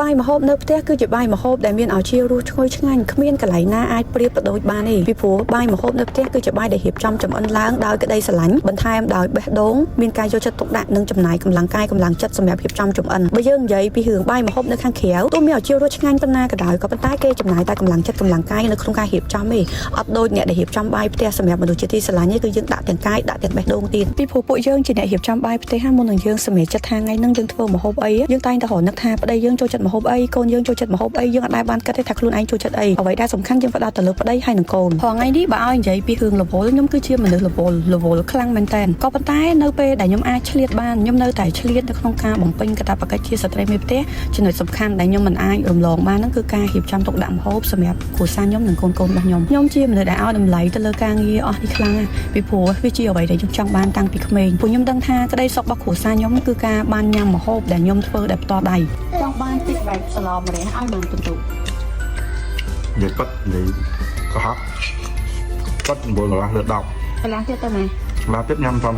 បាយម្ហូបនៅផ្ទះគឺជាបាយម្ហូបដែលមានឲ្យជារសឈ្ងុយឆ្ងាញ់គ្មានកន្លែងណាអាចប្រៀបប្រដូចបានទេពីព្រោះបាយម្ហូបនៅផ្ទះគឺជាបាយដែលរៀបចំចម្អិនឡើងដោយក្តីស្រឡាញ់បន្ថែមដោយបេះដូងមានការយកចិត្តទុកដាក់និងចំណាយកម្លាំងកាយកម្លាំងចិត្តសម្រាប់រៀបចំចម្អិនបើយើងនិយាយពីរឿងបាយម្ហូបនៅខាងក្រៅទោះមានឲ្យជារសឆ្ងាញ់ប៉ុណ្ណាក៏ដោយក៏ប៉ុន្តែគេចំណាយតែកម្លាំងចិត្តកម្លាំងកាយនៅក្នុងការរៀបចំទេអត់ដូចអ្នកដែលរៀបចំបាយផ្ទះសម្រាប់មនុស្សជាទីស្រឡាញ់ទេគឺយើងដាក់ទាំងកាយដាក់ទាំងបេះដូងទៀតពីព្រោះពួកយើងជាអ្នករៀបចំបាយផ្ទះមុននឹងយើងសម្រេចចិត្តថាថ្ងៃហ្នឹងយើងធ្វើម្ហូបអីយើងតែងតែរនឹកថាប្តីយើងចូលចិត្តម្ហូបអីកូនយើងចូលចិត្តម្ហូបអីយើងអត់ដែលបានគិតទេថាខ្លួនឯងចូលចិត្តអីអ្វីដែលសំខាន់យើងផ្ដោតទៅលើប្តីហើយនឹងកូនថ្ងៃនេះបើឲ្យនិយាយពីរឿងរវល់ខ្ញុំគឺជាមនុស្សរវល់ខ្លាំងមែនតើក៏ប៉ុន្តែនៅពេលដែលខ្ញុំអាចឆ្លៀតបានខ្ញុំនៅតែឆ្លៀតនៅក្នុងការបំពេញកាតព្វកិច្ចជាស្ត្រីមេផ្ទះចំណុចសំខាន់ដែលខ្ញុំមិនអាចរំលងបានហ្នឹងគឺការរៀបចំទុកដាក់ម្ហូបសម្រាប់គ្រួសារខ្ញុំនិងកូនរបស់ខ្ញុំជាមនុស្សដែលឲ្យតម្លៃទៅលើការងារអស់នេះខ្លាំងណាស់ពីព្រោះវាជាអ្វីដែលខ្ញុំចង់បានតាំងពីក្មេងព្រោះខ្ញុំដឹងថាក្តីសុខរបស់គ្រួសារខ្ញុំគឺការបានញ៉ាំម្ហូបដែលខ្ញុំធ្វើដោយផ្ទាល់ដៃចង់បានតិចបែបសឡម្រះឲ្យបានទន្ទុនិយាយគាត់និយាយក៏ហត់គាត់9កន្លះលើ10កន្លះទៀតទៅណាកន្លះទៀតញ៉ាំផង